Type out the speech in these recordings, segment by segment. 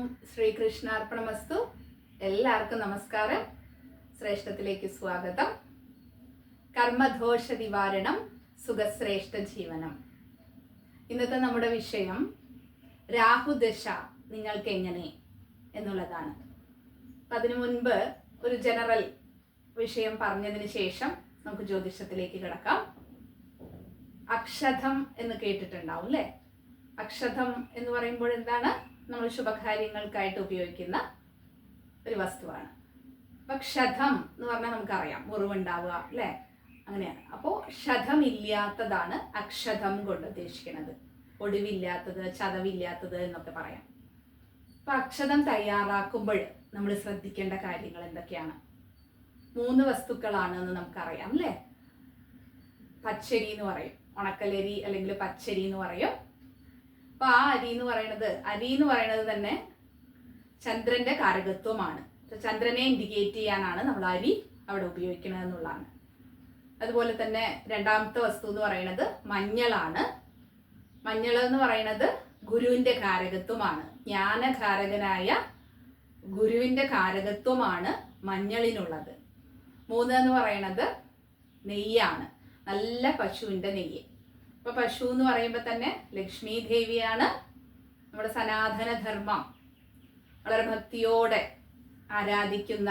ഓം ശ്രീകൃഷ്ണാർപ്പണമസ്തു. എല്ലാവർക്കും നമസ്കാരം. ശ്രേഷ്ഠത്തിലേക്ക് സ്വാഗതം. കർമ്മദോഷ നിവാരണം, സുഖശ്രേഷ്ഠ ജീവനം. ഇന്നത്തെ നമ്മുടെ വിഷയം രാഹുദശ നിങ്ങൾക്ക് എങ്ങനെ എന്നുള്ളതാണ്. അപ്പം അതിനു മുൻപ് ഒരു ജനറൽ വിഷയം പറഞ്ഞതിന് ശേഷം നമുക്ക് ജ്യോതിഷത്തിലേക്ക് കിടക്കാം. അക്ഷതം എന്ന് കേട്ടിട്ടുണ്ടാവും അല്ലേ? അക്ഷതം എന്ന് പറയുമ്പോൾ എന്താണ്? നമ്മൾ ശുഭകാര്യങ്ങൾക്കായിട്ട് ഉപയോഗിക്കുന്ന ഒരു വസ്തുവാണ്. അപ്പൊ ക്ഷതം എന്ന് പറഞ്ഞാൽ നമുക്കറിയാം, മുറിവുണ്ടാവുക അല്ലേ? അങ്ങനെയാണ്. അപ്പോൾ ക്ഷതമില്ലാത്തതാണ് അക്ഷതം കൊണ്ട് ഉദ്ദേശിക്കുന്നത്. ഒടിവില്ലാത്തത്, ചതവില്ലാത്തത് എന്നൊക്കെ പറയാം. അപ്പൊ അക്ഷതം തയ്യാറാക്കുമ്പോൾ നമ്മൾ ശ്രദ്ധിക്കേണ്ട കാര്യങ്ങൾ എന്തൊക്കെയാണ്? 3 വസ്തുക്കളാണ് എന്ന് നമുക്കറിയാം അല്ലേ? പച്ചരി എന്ന് പറയും, ഉണക്കലരി അല്ലെങ്കിൽ പച്ചരി എന്ന് പറയും. അപ്പൊ ആ അരി എന്ന് പറയുന്നത് തന്നെ ചന്ദ്രന്റെ കാരകത്വമാണ്. ചന്ദ്രനെ ഇൻഡിക്കേറ്റ് ചെയ്യാനാണ് നമ്മൾ അരി അവിടെ ഉപയോഗിക്കുന്നത് എന്നുള്ളതാണ്. അതുപോലെ തന്നെ രണ്ടാമത്തെ വസ്തു എന്ന് പറയുന്നത് മഞ്ഞളാണ്. മഞ്ഞൾ എന്ന് പറയുന്നത് ഗുരുവിന്റെ കാരകത്വമാണ്. ജ്ഞാനകാരകനായ ഗുരുവിന്റെ കാരകത്വമാണ് മഞ്ഞളിനുള്ളത്. 3 എന്ന് പറയുന്നത് നെയ്യാണ്, നല്ല പശുവിന്റെ നെയ്യ്. അപ്പൊ പശു എന്ന് പറയുമ്പോൾ തന്നെ ലക്ഷ്മി ദേവിയാണ്. നമ്മുടെ സനാതന ധർമ്മം വളരെ ഭക്തിയോടെ ആരാധിക്കുന്ന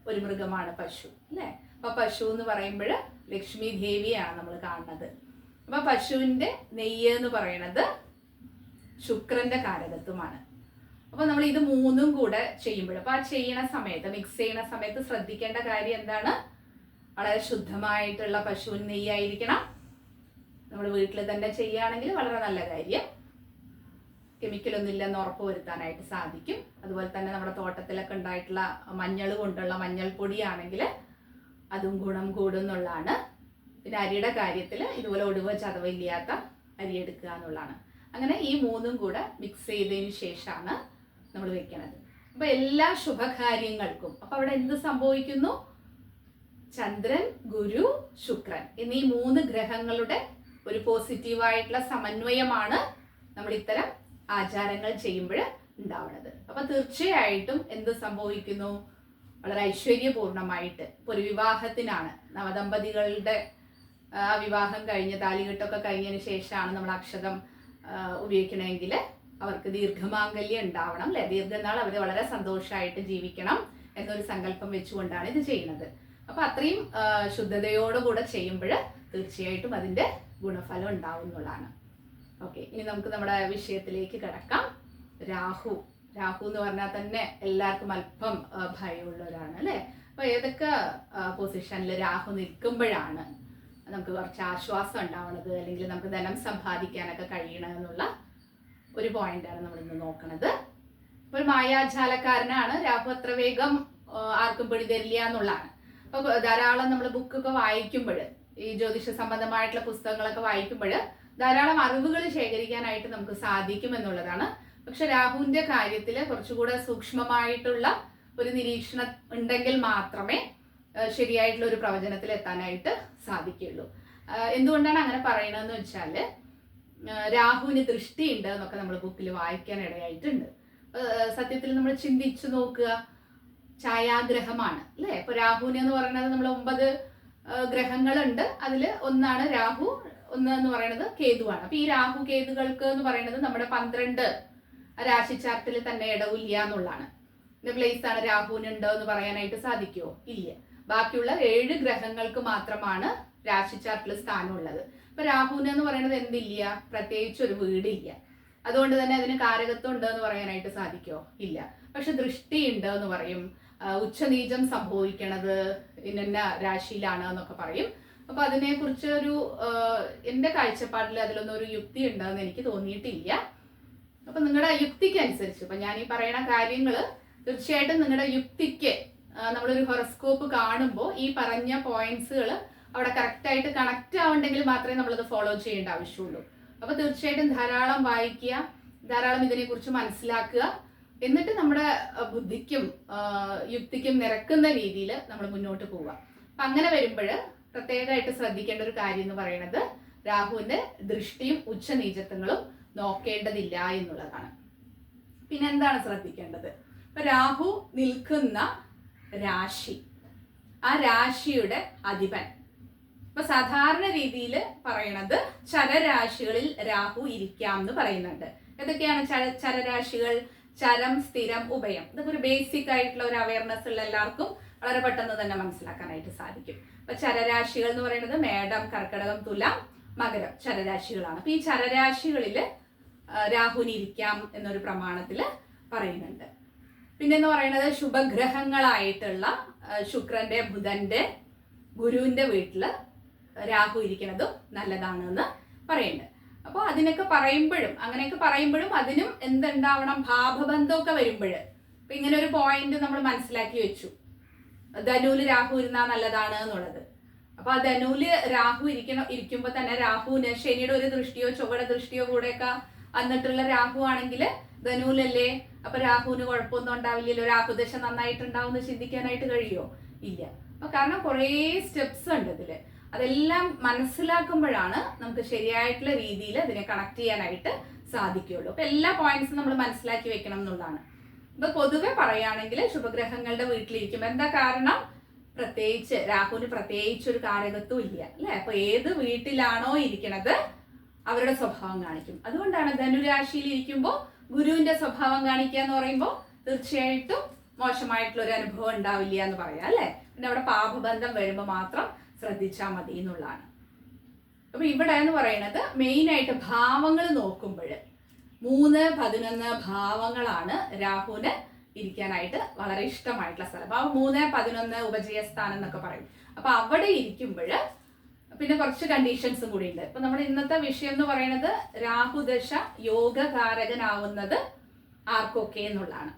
ഒരു മൃഗമാണ് പശു അല്ലേ? അപ്പൊ പശു എന്ന് പറയുമ്പോൾ ലക്ഷ്മി ദേവിയാണ് നമ്മൾ കാണുന്നത്. അപ്പൊ പശുവിന്റെ നെയ്യ് എന്ന് പറയുന്നത് ശുക്രന്റെ കാരകത്വമാണ്. അപ്പൊ നമ്മൾ ഇത് 3ഉം കൂടെ ചെയ്യുമ്പോൾ, അപ്പൊ ആ ചെയ്യണ സമയത്ത്, മിക്സ് ചെയ്യണ സമയത്ത് ശ്രദ്ധിക്കേണ്ട കാര്യം എന്താണ്? വളരെ ശുദ്ധമായിട്ടുള്ള പശുവിൻ നെയ്യായിരിക്കണം. നമ്മൾ വീട്ടിൽ തന്നെ ചെയ്യുകയാണെങ്കിൽ വളരെ നല്ല കാര്യം. കെമിക്കലൊന്നും ഇല്ലെന്ന് ഉറപ്പ് വരുത്താനായിട്ട് സാധിക്കും. അതുപോലെ തന്നെ നമ്മുടെ തോട്ടത്തിലൊക്കെ ഉണ്ടായിട്ടുള്ള മഞ്ഞൾ കൊണ്ടുള്ള മഞ്ഞൾപ്പൊടിയാണെങ്കിൽ അതും ഗുണം കൂടും എന്നുള്ളതാണ്. പിന്നെ അരിയുടെ കാര്യത്തിൽ ഇതുപോലെ ഒടിവ് ചതവില്ലാത്ത അരി എടുക്കുക എന്നുള്ളതാണ്. അങ്ങനെ ഈ 3ഉം കൂടെ മിക്സ് ചെയ്തതിന് ശേഷമാണ് നമ്മൾ വെക്കുന്നത്. അപ്പൊ എല്ലാ ശുഭകാര്യങ്ങൾക്കും അപ്പൊ അവിടെ എന്ത് സംഭവിക്കുന്നു? ചന്ദ്രൻ, ഗുരു, ശുക്രൻ എന്നീ 3 ഗ്രഹങ്ങളുടെ ഒരു പോസിറ്റീവായിട്ടുള്ള സമന്വയമാണ് നമ്മൾ ഇത്തരം ആചാരങ്ങൾ ചെയ്യുമ്പോൾ ഉണ്ടാവുന്നത്. അപ്പൊ തീർച്ചയായിട്ടും എന്ത് സംഭവിക്കുന്നു? വളരെ ഐശ്വര്യപൂർണമായിട്ട്. ഇപ്പൊ ഒരു വിവാഹത്തിനാണ്, നവദമ്പതികളുടെ വിവാഹം കഴിഞ്ഞ് താലികെട്ടൊക്കെ കഴിഞ്ഞതിന് ശേഷമാണ് നമ്മൾ അക്ഷതം ഉപയോഗിക്കണമെങ്കിൽ അവർക്ക് ദീർഘമാംഗല്യം ഉണ്ടാവണം അല്ലെ? ദീർഘനാൾ അവർ വളരെ സന്തോഷമായിട്ട് ജീവിക്കണം എന്നൊരു സങ്കല്പം വെച്ചുകൊണ്ടാണ് ഇത് ചെയ്യുന്നത്. അപ്പൊ അത്രയും ശുദ്ധതയോടുകൂടെ ചെയ്യുമ്പോൾ തീർച്ചയായിട്ടും അതിന്റെ ഗുണഫലം ഉണ്ടാവും എന്നുള്ളതാണ്. ഓക്കെ, ഇനി നമുക്ക് നമ്മുടെ വിഷയത്തിലേക്ക് കിടക്കാം. രാഹു എന്ന് പറഞ്ഞാൽ തന്നെ എല്ലാവർക്കും അല്പം ഭയമുള്ളവരാണ് അല്ലെ? അപ്പൊ ഏതൊക്കെ പൊസിഷനിൽ രാഹു നിൽക്കുമ്പോഴാണ് നമുക്ക് കുറച്ച് ആശ്വാസം ഉണ്ടാവുന്നത്, അല്ലെങ്കിൽ നമുക്ക് ധനം സമ്പാദിക്കാനൊക്കെ കഴിയണമെന്നുള്ള ഒരു പോയിന്റാണ് നമ്മൾ ഇന്ന് നോക്കുന്നത്. ഇപ്പൊ ഒരു മായാജാലക്കാരനാണ് രാഹു. അത്ര വേഗം ആർക്കും പിടിതരില്ല എന്നുള്ളതാണ്. അപ്പൊ ധാരാളം നമ്മൾ ബുക്കൊക്കെ വായിക്കുമ്പോൾ, ഈ ജ്യോതിഷ സംബന്ധമായിട്ടുള്ള പുസ്തകങ്ങളൊക്കെ വായിക്കുമ്പോൾ ധാരാളം അറിവുകൾ ശേഖരിക്കാനായിട്ട് നമുക്ക് സാധിക്കും എന്നുള്ളതാണ്. പക്ഷെ രാഹുവിന്റെ കാര്യത്തിൽ കുറച്ചുകൂടെ സൂക്ഷ്മമായിട്ടുള്ള ഒരു നിരീക്ഷണം ഉണ്ടെങ്കിൽ മാത്രമേ ശരിയായിട്ടുള്ള ഒരു പ്രവചനത്തിൽ എത്താനായിട്ട് സാധിക്കുള്ളൂ. എന്തുകൊണ്ടാണ് അങ്ങനെ പറയണതെന്ന് വെച്ചാൽ, രാഹുവിന് ദൃഷ്ടിയുണ്ട് എന്നൊക്കെ നമ്മൾ ബുക്കിൽ വായിക്കാൻ ഇടയായിട്ടുണ്ട്. സത്യത്തിൽ നമ്മൾ ചിന്തിച്ചു നോക്കുക, ഛായാഗ്രഹമാണ് അല്ലെ? ഇപ്പൊ രാഹുവിന് എന്ന് പറയുന്നത് നമ്മൾ 9 ഗ്രഹങ്ങളുണ്ട്. അതിൽ ഒന്നാണ് രാഹു, ഒന്ന് എന്ന് പറയുന്നത് കേതുവാണ്. അപ്പൊ ഈ രാഹു കേതുകൾക്ക് എന്ന് പറയുന്നത് നമ്മുടെ 12 രാശി ചാർട്ടിൽ തന്നെ ഇടവില്ല എന്നുള്ളതാണ്. പ്ലേസ് ആണ് രാഹുവിന് ഉണ്ടോ എന്ന് പറയാനായിട്ട് സാധിക്കുമോ? ഇല്ല. ബാക്കിയുള്ള 7 ഗ്രഹങ്ങൾക്ക് മാത്രമാണ് രാശി ചാർട്ടിൽ സ്ഥാനമുള്ളത്. ഇപ്പൊ രാഹുവിന് എന്ന് പറയുന്നത് എന്തില്ല? പ്രത്യേകിച്ച് ഒരു വീടില്ല. അതുകൊണ്ട് തന്നെ അതിന് കാരകത്വം ഉണ്ടോ എന്ന് പറയാനായിട്ട് സാധിക്കുമോ? ഇല്ല. പക്ഷെ ദൃഷ്ടി ഉണ്ട് എന്ന് പറയും. ഉച്ചനീചം സംഭവിക്കണത് ഇന്ന രാശിയിലാണ് എന്നൊക്കെ പറയും. അപ്പൊ അതിനെ കുറിച്ച് എന്റെ കാഴ്ചപ്പാടിൽ അതിലൊന്നും ഒരു യുക്തി ഉണ്ടെന്ന് എനിക്ക് തോന്നിയിട്ടില്ല. അപ്പൊ നിങ്ങളുടെ യുക്തിക്ക് അനുസരിച്ച്, ഇപ്പൊ ഞാൻ ഈ പറയുന്ന കാര്യങ്ങള് തീർച്ചയായിട്ടും നിങ്ങളുടെ യുക്തിക്ക്, നമ്മളൊരു ഹൊറോസ്കോപ്പ് കാണുമ്പോൾ ഈ പറഞ്ഞ പോയിന്റ്സുകൾ അവിടെ കറക്റ്റ് ആയിട്ട് കണക്ട് ആവുണ്ടെങ്കിൽ മാത്രമേ നമ്മളത് ഫോളോ ചെയ്യേണ്ട ആവശ്യമുള്ളൂ. അപ്പൊ തീർച്ചയായിട്ടും ധാരാളം വായിക്കുക, ധാരാളം ഇതിനെക്കുറിച്ച് മനസ്സിലാക്കുക. എന്നിട്ട് നമ്മുടെ ബുദ്ധിക്കും യുക്തിക്കും നിരക്കുന്ന രീതിയിൽ നമ്മൾ മുന്നോട്ട് പോവുക. അപ്പൊ അങ്ങനെ വരുമ്പോൾ പ്രത്യേകമായിട്ട് ശ്രദ്ധിക്കേണ്ട ഒരു കാര്യം എന്ന് പറയുന്നത് രാഹുവിന്റെ ദൃഷ്ടിയും ഉച്ചനീചത്വങ്ങളും നോക്കേണ്ടതില്ല എന്നുള്ളതാണ്. പിന്നെ എന്താണ് ശ്രദ്ധിക്കേണ്ടത്? ഇപ്പൊ രാഹു നിൽക്കുന്ന രാശി, ആ രാശിയുടെ അധിപൻ. ഇപ്പൊ സാധാരണ രീതിയിൽ പറയണത് ചരരാശികളിൽ രാഹു ഇരിക്കാം എന്ന് പറയുന്നുണ്ട്. ഏതൊക്കെയാണ് ചരരാശികൾ? ചരം, സ്ഥിരം, ഉഭയം. ഇതൊക്കെ ഒരു ബേസിക് ആയിട്ടുള്ള ഒരു അവയർനെസ് ഉള്ള എല്ലാവർക്കും വളരെ പെട്ടെന്ന് തന്നെ മനസ്സിലാക്കാനായിട്ട് സാധിക്കും. അപ്പൊ ചരരാശികൾ എന്ന് പറയുന്നത് മേടം, കർക്കിടകം, തുലാം, മകരം ചരരാശികളാണ്. അപ്പൊ ഈ ചരരാശികളിൽ രാഹുവിന് ഇരിക്കാം എന്നൊരു പ്രമാണത്തിൽ പറയുന്നുണ്ട്. പിന്നെന്ന് പറയുന്നത് ശുഭഗ്രഹങ്ങളായിട്ടുള്ള ശുക്രന്റെ, ബുധന്റെ, ഗുരുവിന്റെ വീട്ടില് രാഹു ഇരിക്കുന്നതും നല്ലതാണെന്ന് പറയുന്നുണ്ട്. അപ്പോൾ അതിനൊക്കെ പറയുമ്പോഴും അങ്ങനെയൊക്കെ പറയുമ്പോഴും അതിനും എന്തുണ്ടാവണം? ഭാവബന്ധമൊക്കെ വരുമ്പോൾ ഇപ്പൊ ഇങ്ങനെ ഒരു പോയിന്റ് നമ്മൾ മനസ്സിലാക്കി വെച്ചു, ധനുവില് രാഹു ഇരുന്നാൽ നല്ലതാണ് എന്നുള്ളത്. അപ്പൊ ആ ധനുവില് രാഹു ഇരിക്കുമ്പോൾ തന്നെ രാഹുവിന് ശനിയുടെ ഒരു ദൃഷ്ടിയോ ചൊവ്വയുടെ ദൃഷ്ടിയോ കൂടെയൊക്കെ വന്നിട്ടുള്ള രാഹു ആണെങ്കിൽ ധനുവിലല്ലേ, അപ്പൊ രാഹുവിന് കുഴപ്പമൊന്നും ഉണ്ടാവില്ലല്ലോ, രാഹുദശ നന്നായിട്ടുണ്ടാവും എന്ന് ചിന്തിക്കാനായിട്ട് കഴിയുമോ? ഇല്ല. അപ്പൊ കാരണം കുറേ സ്റ്റെപ്സ് ഉണ്ട് ഇതില്. അതെല്ലാം മനസ്സിലാക്കുമ്പോഴാണ് നമുക്ക് ശരിയായിട്ടുള്ള രീതിയിൽ അതിനെ കണക്ട് ചെയ്യാനായിട്ട് സാധിക്കുകയുള്ളൂ. അപ്പൊ എല്ലാ പോയിന്റ്സും നമ്മൾ മനസ്സിലാക്കി വെക്കണം എന്നുള്ളതാണ്. ഇപ്പൊ പൊതുവെ പറയുകയാണെങ്കിൽ ശുഭഗ്രഹങ്ങളുടെ വീട്ടിലിരിക്കുമ്പോൾ എന്താ കാരണം? പ്രത്യേകിച്ച് രാഹുവിന് പ്രത്യേകിച്ച് ഒരു കാരകത്വം ഇല്ല അല്ലെ. അപ്പൊ ഏത് വീട്ടിലാണോ ഇരിക്കണത് അവരുടെ സ്വഭാവം കാണിക്കും. അതുകൊണ്ടാണ് ധനുരാശിയിൽ ഇരിക്കുമ്പോൾ ഗുരുവിന്റെ സ്വഭാവം കാണിക്കുക എന്ന് പറയുമ്പോൾ തീർച്ചയായിട്ടും മോശമായിട്ടുള്ള ഒരു അനുഭവം ഉണ്ടാവില്ല എന്ന് പറയാം അല്ലെ. പിന്നെ അവിടെ പാപബന്ധം വരുമ്പോൾ മാത്രം ശ്രദ്ധിച്ചാൽ മതി എന്നുള്ളതാണ്. അപ്പൊ ഇവിടെ എന്ന് പറയുന്നത് മെയിൻ ആയിട്ട് ഭാവങ്ങൾ നോക്കുമ്പോൾ 3, 11 ഭാവങ്ങളാണ് രാഹുവിന് ഇരിക്കാനായിട്ട് വളരെ ഇഷ്ടമായിട്ടുള്ള സ്ഥലം. അപ്പൊ 3, 11 ഉപജയസ്ഥാനം എന്നൊക്കെ പറയും. അപ്പൊ അവിടെ ഇരിക്കുമ്പോൾ പിന്നെ കുറച്ച് കണ്ടീഷൻസും കൂടി ഉണ്ട്. ഇപ്പൊ നമ്മുടെ ഇന്നത്തെ വിഷയം എന്ന് പറയുന്നത് രാഹുദശ യോഗകാരകനാവുന്നത് ആർക്കൊക്കെ എന്നുള്ളതാണ്.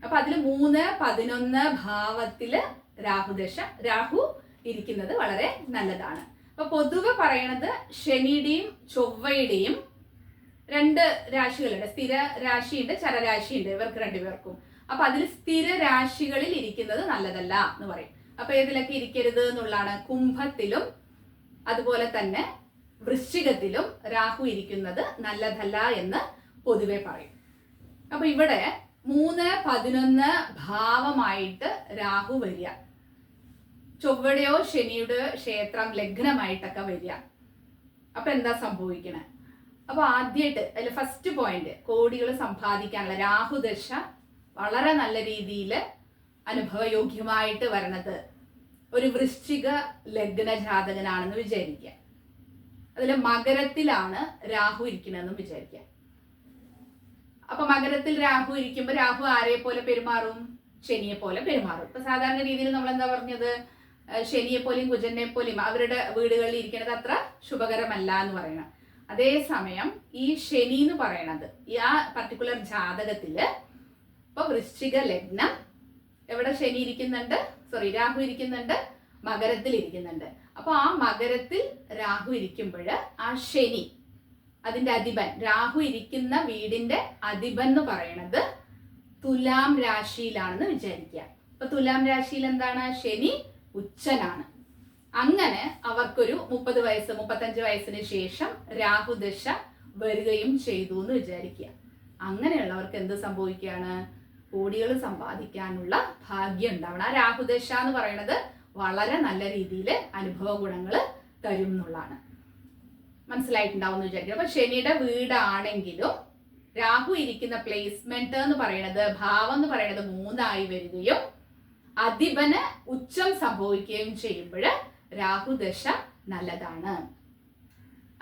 അപ്പൊ അതിൽ 3, 11 ഭാവത്തില് രാഹു ഇരിക്കുന്നത് വളരെ നല്ലതാണ്. അപ്പൊ പൊതുവെ പറയണത് ശനിയുടെയും ചൊവ്വയുടെയും 2 രാശികളുണ്ട്. സ്ഥിര രാശിയുണ്ട്, ചരരാശിയുണ്ട് ഇവർക്ക് 2 പേർക്കും. അപ്പൊ അതിൽ സ്ഥിര രാശികളിൽ ഇരിക്കുന്നത് നല്ലതല്ല എന്ന് പറയും. അപ്പൊ ഏതിലൊക്കെ ഇരിക്കരുത് എന്നുള്ളതാണ്? കുംഭത്തിലും അതുപോലെ തന്നെ വൃശ്ചികത്തിലും രാഹു ഇരിക്കുന്നത് നല്ലതല്ല എന്ന് പൊതുവെ പറയും. അപ്പൊ ഇവിടെ 3, 11 ഭാവമായിട്ട് രാഹു വരിക, ചൊവ്വയുടെയോ ശനിയുടെയോ ക്ഷേത്രം ലഗ്നമായിട്ടൊക്കെ വരിക. അപ്പൊ എന്താ സംഭവിക്കണേ? അപ്പൊ ആദ്യമായിട്ട് അതിൽ ഫസ്റ്റ് പോയിന്റ്, കോടികൾ സമ്പാദിക്കാനുള്ള രാഹുദശ വളരെ നല്ല രീതിയിൽ അനുഭവയോഗ്യമായിട്ട് വരണത് ഒരു വൃശ്ചിക ലഗ്ന ജാതകനാണെന്ന് വിചാരിക്കുക. അതിൽ മകരത്തിലാണ് രാഹു ഇരിക്കണമെന്ന് വിചാരിക്കുക. അപ്പൊ മകരത്തിൽ രാഹു ഇരിക്കുമ്പോൾ രാഹു ആരെ പോലെ പെരുമാറും? ശനിയെ പോലെ പെരുമാറും. ഇപ്പൊ സാധാരണ രീതിയിൽ നമ്മൾ എന്താ പറഞ്ഞത്? ശനിയെ പോലെയും കുജനെ പോലെയും അവരുടെ വീടുകളിൽ ഇരിക്കുന്നത് അത്ര ശുഭകരമല്ല എന്ന് പറയണം. അതേസമയം ഈ ശനി എന്ന് പറയണത് ആ പർട്ടിക്കുലർ ജാതകത്തില് ഇപ്പൊ വൃശ്ചിക ലഗ്നം എവിടെ ശനി ഇരിക്കുന്നുണ്ട്, രാഹു ഇരിക്കുന്നുണ്ട്, മകരത്തിൽ ഇരിക്കുന്നുണ്ട്. അപ്പൊ ആ മകരത്തിൽ രാഹു ഇരിക്കുമ്പോൾ ആ ശനി അതിന്റെ അധിപൻ, രാഹു ഇരിക്കുന്ന വീടിന്റെ അധിപൻ എന്ന് പറയണത് തുലാം രാശിയിലാണെന്ന് വിചാരിക്കുക. അപ്പൊ തുലാം രാശിയിൽ എന്താണ്? ശനി ഉച്ചനാണ്. അങ്ങനെ അവർക്കൊരു 30 വയസ്സ് 35 വയസ്സിന് ശേഷം രാഹുദശ വരികയും ചെയ്തു എന്ന് വിചാരിക്കുക. അങ്ങനെയുള്ളവർക്ക് എന്ത് സംഭവിക്കുകയാണ്? കോടികൾ സമ്പാദിക്കാനുള്ള ഭാഗ്യം ഉണ്ടാവണം. ആ രാഹുദശ എന്ന് പറയുന്നത് വളരെ നല്ല രീതിയിൽ അനുഭവ ഗുണങ്ങൾ തരും എന്നുള്ളതാണ്. മനസ്സിലായിട്ടുണ്ടാവും എന്ന് വിചാരിക്കുക. അപ്പൊ ശനിയുടെ വീടാണെങ്കിലും രാഹു ഇരിക്കുന്ന പ്ലേസ്മെന്റ് എന്ന് പറയുന്നത്, ഭാവം എന്ന് പറയുന്നത് 3 ആയി വരികയും അധിപന് ഉച്ചം സംഭവിക്കുകയും ചെയ്യുമ്പോൾ രാഹുദശ നല്ലതാണ്.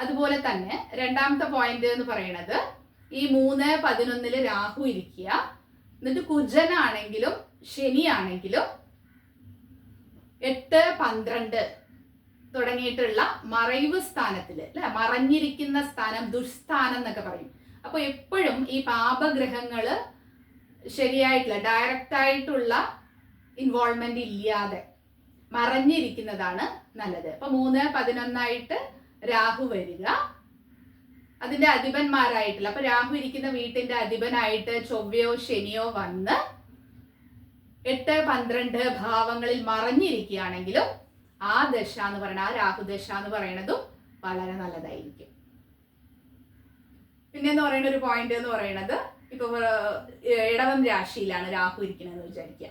അതുപോലെ തന്നെ രണ്ടാമത്തെ പോയിന്റ് എന്ന് പറയുന്നത് ഈ 3, 11 രാഹു ഇരിക്കുക, എന്നിട്ട് കുജനാണെങ്കിലും ശനിയാണെങ്കിലും 8, 12 തുടങ്ങിയിട്ടുള്ള മറൈവ് സ്ഥാനത്തില് അല്ലെ, മറഞ്ഞിരിക്കുന്ന സ്ഥാനം, ദുഷ്സ്ഥാനം എന്നൊക്കെ പറയും. അപ്പൊ എപ്പോഴും ഈ പാപഗ്രഹങ്ങള് ശരിയായിട്ടുള്ള ഡയറക്റ്റ് ആയിട്ടുള്ള ഇൻവോൾവ്മെന്റ് ഇല്ലാതെ മറഞ്ഞിരിക്കുന്നതാണ് നല്ലത്. അപ്പൊ 3, 11 രാഹു വരിക, അതിന്റെ അധിപന്മാരായിട്ടില്ല. അപ്പൊ രാഹു ഇരിക്കുന്ന വീട്ടിന്റെ അധിപനായിട്ട് ചൊവ്വയോ ശനിയോ വന്ന് 8, 12 ഭാവങ്ങളിൽ മറഞ്ഞിരിക്കുകയാണെങ്കിലും ആ ദശ എന്ന് പറയുന്നത്, ആ രാഹുദശ എന്ന് പറയുന്നതും വളരെ നല്ലതായിരിക്കും. പിന്നെ എന്ന് പറയുന്ന ഒരു പോയിന്റ് എന്ന് പറയുന്നത്, ഇപ്പൊ ഇടവം രാശിയിലാണ് രാഹു ഇരിക്കണമെന്ന് വിചാരിക്കുക.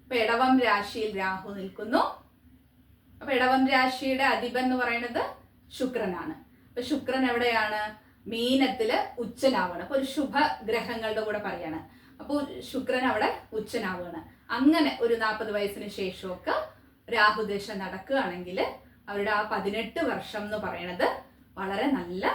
അപ്പൊ ഇടവം രാശിയിൽ രാഹു നിൽക്കുന്നു. അപ്പൊ ഇടവം രാശിയുടെ അധിപൻ എന്ന് പറയുന്നത് ശുക്രനാണ്. അപ്പൊ ശുക്രൻ എവിടെയാണ്? മീനത്തില് ഉച്ചനാവാണ്. അപ്പൊ ഒരു ശുഭഗ്രഹങ്ങളുടെ കൂടെ പറയാണ്. അപ്പോൾ ശുക്രൻ അവിടെ ഉച്ചനാവാണ്. അങ്ങനെ ഒരു 40 വയസ്സിന് ശേഷമൊക്കെ രാഹുദശ നടക്കുകയാണെങ്കിൽ അവരുടെ ആ 18 വർഷം എന്ന് പറയുന്നത് വളരെ നല്ല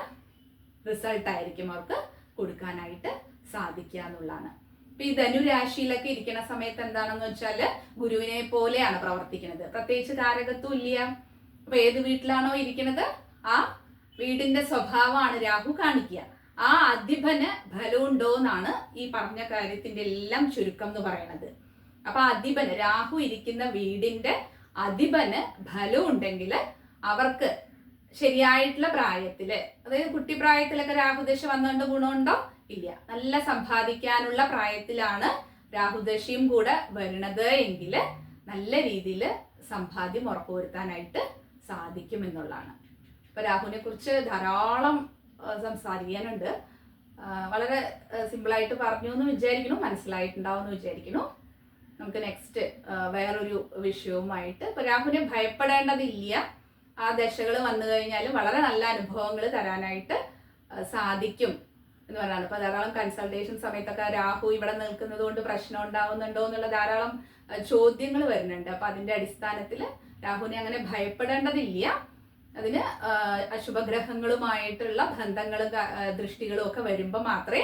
റിസൾട്ട് ആയിരിക്കും അവർക്ക് കൊടുക്കാനായിട്ട് സാധിക്കുക എന്നുള്ളതാണ്. ഇപ്പൊ ഈ ധനുരാശിയിലൊക്കെ ഇരിക്കുന്ന സമയത്ത് എന്താണെന്ന് വെച്ചാല് ഗുരുവിനെ പോലെയാണ് പ്രവർത്തിക്കുന്നത്. പ്രത്യേകിച്ച് കാരകത്വം ഇല്ല. അപ്പൊ ഏത് വീട്ടിലാണോ ഇരിക്കുന്നത് ആ വീടിന്റെ സ്വഭാവമാണ് രാഹു കാണിക്കുക. ആ അധിപന് ഫലമുണ്ടോ എന്നാണ് ഈ പറഞ്ഞ കാര്യത്തിന്റെ എല്ലാം ചുരുക്കം എന്ന് പറയുന്നത്. അപ്പൊ അധിപന്, രാഹു ഇരിക്കുന്ന വീടിന്റെ അധിപന് ഫലം ഉണ്ടെങ്കിൽ അവർക്ക് ശരിയായിട്ടുള്ള പ്രായത്തില്, അതായത് കുട്ടിപ്രായത്തിലൊക്കെ രാഹുദശ വന്നുകൊണ്ട് ഗുണമുണ്ടോ? ഇല്ല. നല്ല സമ്പാദിക്കാനുള്ള പ്രായത്തിലാണ് രാഹുദശയും കൂടെ വരുന്നത് എങ്കിൽ നല്ല രീതിയിൽ സമ്പാദ്യം ഉറപ്പുവരുത്താനായിട്ട് സാധിക്കും എന്നുള്ളതാണ്. ഇപ്പൊ രാഹുവിനെ കുറിച്ച് ധാരാളം സംസാരിക്കാനുണ്ട്. വളരെ സിമ്പിളായിട്ട് പറഞ്ഞു എന്ന് വിചാരിക്കുന്നു, മനസ്സിലായിട്ടുണ്ടാവും എന്ന് വിചാരിക്കുന്നു. നമുക്ക് നെക്സ്റ്റ് വേറൊരു വിഷയവുമായിട്ട്. ഇപ്പൊ രാഹുവിനെ ഭയപ്പെടേണ്ടതില്ല. ആ ദശകൾ വന്നു കഴിഞ്ഞാൽ വളരെ നല്ല അനുഭവങ്ങൾ തരാനായിട്ട് സാധിക്കും എന്ന് പറയുന്നത്. ഇപ്പൊ ധാരാളം കൺസൾട്ടേഷൻ സമയത്തൊക്കെ രാഹു ഇവിടെ നിൽക്കുന്നത് കൊണ്ട് പ്രശ്നം ഉണ്ടാവുന്നുണ്ടോ എന്നുള്ള ധാരാളം ചോദ്യങ്ങൾ വരുന്നുണ്ട്. അപ്പൊ അതിന്റെ അടിസ്ഥാനത്തിൽ രാഹുവിനെ അങ്ങനെ ഭയപ്പെടേണ്ടതില്ല. അതിന് അശുഭഗ്രഹങ്ങളുമായിട്ടുള്ള ബന്ധങ്ങളും ദൃഷ്ടികളും ഒക്കെ വരുമ്പോൾ മാത്രമേ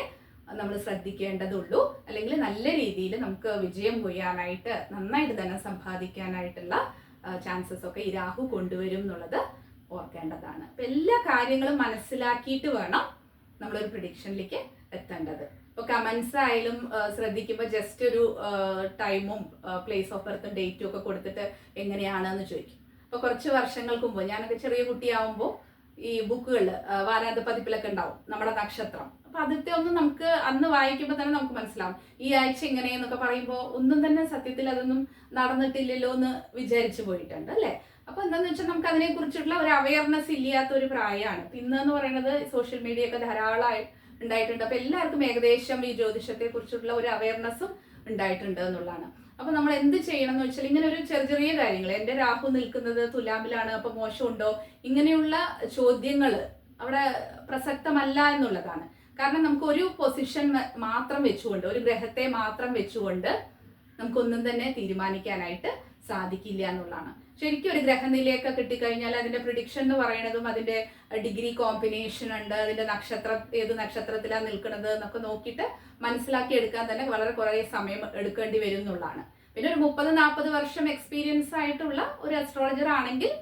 നമ്മൾ ശ്രദ്ധിക്കേണ്ടതുള്ളൂ. അല്ലെങ്കിൽ നല്ല രീതിയിൽ നമുക്ക് വിജയം കൊയ്യാനായിട്ട്, നന്നായിട്ട് ധനം സമ്പാദിക്കാനായിട്ടുള്ള ചാൻസസ് ഒക്കെ ഈ രാഹു കൊണ്ടുവരും എന്നുള്ളത് ഓർക്കേണ്ടതാണ്. അപ്പൊ എല്ലാ കാര്യങ്ങളും മനസ്സിലാക്കിയിട്ട് വേണം നമ്മളൊരു പ്രിഡിക്ഷനിലേക്ക് എത്തേണ്ടത്. ഇപ്പൊ കമന്റ്സ് ആയാലും ശ്രദ്ധിക്കുമ്പോൾ ജസ്റ്റ് ഒരു ടൈമും പ്ലേസ് ഓഫ് ബർത്തും ഡേറ്റും ഒക്കെ കൊടുത്തിട്ട് എങ്ങനെയാണെന്ന് ചോദിക്കും. അപ്പൊ കുറച്ച് വർഷങ്ങൾക്ക് മുമ്പ്, ഞാനൊക്കെ ചെറിയ കുട്ടിയാവുമ്പോൾ ഈ ബുക്കുകളിൽ വാരാന്ത പതിപ്പിലൊക്കെ ഉണ്ടാവും നമ്മുടെ നക്ഷത്രം. അപ്പൊ ആദ്യത്തെ ഒന്നും നമുക്ക് അന്ന് വായിക്കുമ്പോൾ തന്നെ നമുക്ക് മനസ്സിലാവും ഈ ആഴ്ച ഇങ്ങനെയെന്നൊക്കെ പറയുമ്പോൾ ഒന്നും തന്നെ സത്യത്തിൽ അതൊന്നും നടന്നിട്ടില്ലല്ലോ എന്ന് വിചാരിച്ചു പോയിട്ടുണ്ട് അല്ലെ. അപ്പൊ എന്താന്ന് വെച്ചാൽ നമുക്ക് അതിനെ കുറിച്ചുള്ള ഒരു അവയർനെസ് ഇല്ലാത്ത ഒരു പ്രായമാണ്. ഇന്ന് എന്ന് പറയുന്നത് സോഷ്യൽ മീഡിയ ഒക്കെ ധാരാളമായി ഉണ്ടായിട്ടുണ്ട്. അപ്പൊ എല്ലാവർക്കും ഏകദേശം ഈ ജ്യോതിഷത്തെ കുറിച്ചുള്ള ഒരു അവയർനെസ്സും ഉണ്ടായിട്ടുണ്ട് എന്നുള്ളതാണ്. അപ്പൊ നമ്മൾ എന്ത് ചെയ്യണം എന്ന് വെച്ചാൽ ഇങ്ങനെ ഒരു ചെറിയ ചെറിയ കാര്യങ്ങൾ, എന്റെ രാഹു നിൽക്കുന്നത് തുലാമിലാണ് അപ്പൊ മോശമുണ്ടോ, ഇങ്ങനെയുള്ള ചോദ്യങ്ങൾ അവിടെ പ്രസക്തമല്ല എന്നുള്ളതാണ്. കാരണം നമുക്ക് ഒരു പൊസിഷൻ മാത്രം വെച്ചുകൊണ്ട്, ഒരു ഗ്രഹത്തെ മാത്രം വെച്ചുകൊണ്ട് നമുക്കൊന്നും തന്നെ തീരുമാനിക്കാനായിട്ട് സാധിക്കില്ല എന്നുള്ളതാണ്. ശരിക്കും ഒരു ഗ്രഹനിലയൊക്കെ കിട്ടിക്കഴിഞ്ഞാൽ അതിന്റെ പ്രിഡിക്ഷൻ എന്ന് പറയുന്നതും അതിന്റെ ഡിഗ്രി കോമ്പിനേഷൻ ഉണ്ട്, അതിന്റെ നക്ഷത്രം ഏത് നക്ഷത്രത്തിലാണ് നിൽക്കുന്നത് എന്നൊക്കെ നോക്കിയിട്ട് മനസ്സിലാക്കി എടുക്കാൻ തന്നെ വളരെ കുറേ സമയം എടുക്കേണ്ടി വരും എന്നുള്ളതാണ്. പിന്നെ ഒരു 30-40 വർഷം എക്സ്പീരിയൻസ് ആയിട്ടുള്ള ഒരു അസ്ട്രോളജർ ആണെങ്കിൽ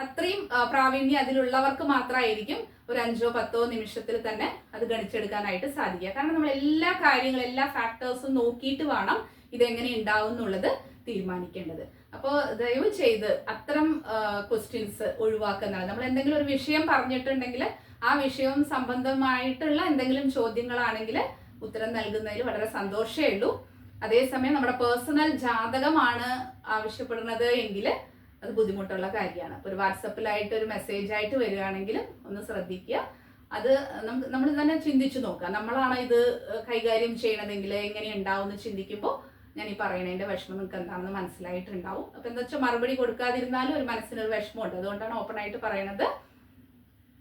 അത്രയും പ്രാവീണ്യം അതിലുള്ളവർക്ക് മാത്രമായിരിക്കും ഒരു 5-10 നിമിഷത്തിൽ തന്നെ അത് ഗണിച്ചെടുക്കാനായിട്ട് സാധിക്കുക. കാരണം നമ്മൾ എല്ലാ കാര്യങ്ങളും, എല്ലാ ഫാക്ടേഴ്സും നോക്കിയിട്ട് വേണം ഇതെങ്ങനെ ഉണ്ടാവും എന്നുള്ളത് തീരുമാനിക്കേണ്ടത്. അപ്പോൾ ദയവ് ചെയ്ത് അത്തരം ക്വസ്റ്റ്യൻസ് ഒഴിവാക്കുന്നതാണ്. നമ്മൾ എന്തെങ്കിലും ഒരു വിഷയം പറഞ്ഞിട്ടുണ്ടെങ്കിൽ ആ വിഷയവും സംബന്ധമായിട്ടുള്ള എന്തെങ്കിലും ചോദ്യങ്ങളാണെങ്കിൽ ഉത്തരം നൽകുന്നതിൽ വളരെ സന്തോഷമേ ഉള്ളൂ. അതേസമയം നമ്മുടെ പേഴ്സണൽ ജാതകമാണ് ആവശ്യപ്പെടുന്നത് എങ്കിൽ അത് ബുദ്ധിമുട്ടുള്ള കാര്യമാണ്. അപ്പോൾ ഒരു വാട്സപ്പിലായിട്ട് ഒരു മെസ്സേജ് ആയിട്ട് വരികയാണെങ്കിലും ഒന്ന് ശ്രദ്ധിക്കുക. അത് നമ്മൾ തന്നെ ചിന്തിച്ചു നോക്കുക. നമ്മളാണ് ഇത് കൈകാര്യം ചെയ്യണതെങ്കിൽ എങ്ങനെ ഉണ്ടാവും എന്ന് ചിന്തിക്കുമ്പോൾ ഞാൻ ഈ പറയണതിന്റെ വിഷമം നിങ്ങൾക്ക് എന്താണെന്ന് മനസ്സിലായിട്ടുണ്ടാവും. അപ്പൊ എന്താ വെച്ചാൽ മറുപടി കൊടുക്കാതിരുന്നാലും ഒരു മനസ്സിനൊരു വിഷമമുണ്ട്. അതുകൊണ്ടാണ് ഓപ്പൺ ആയിട്ട് പറയണത്.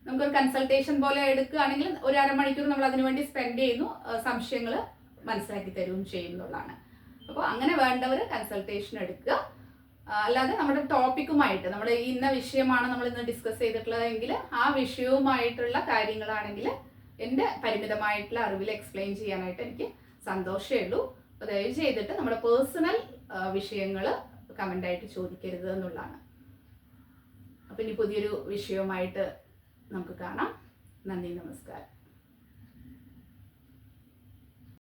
നമുക്കൊരു കൺസൾട്ടേഷൻ പോലെ എടുക്കുകയാണെങ്കിൽ ഒരു അരമണിക്കൂർ നമ്മൾ അതിനുവേണ്ടി സ്പെൻഡ് ചെയ്യുന്നു, സംശയങ്ങൾ മനസ്സിലാക്കി തരുകയും ചെയ്യുന്നതാണ്. അപ്പോൾ അങ്ങനെ വേണ്ടവർ കൺസൾട്ടേഷൻ എടുക്കുക. അല്ലാതെ നമ്മുടെ ടോപ്പിക്കുമായിട്ട്, നമ്മൾ ഇന്ന വിഷയമാണ് നമ്മൾ ഇന്ന് ഡിസ്കസ് ചെയ്തിട്ടുള്ളതെങ്കിൽ ആ വിഷയവുമായിട്ടുള്ള കാര്യങ്ങളാണെങ്കിൽ എൻ്റെ പരിമിതമായിട്ടുള്ള അറിവിൽ എക്സ്പ്ലെയിൻ ചെയ്യാനായിട്ട് എനിക്ക് സന്തോഷമേ ഉള്ളൂ. അപ്പോൾ ദയവ് ചെയ്തിട്ട് നമ്മുടെ പേഴ്സണൽ വിഷയങ്ങൾ കമൻ്റായിട്ട് ചോദിക്കരുത് എന്നുള്ളതാണ്. അപ്പം ഇനി പുതിയൊരു വിഷയവുമായിട്ട് നമുക്ക് കാണാം. നന്ദി, നമസ്കാരം.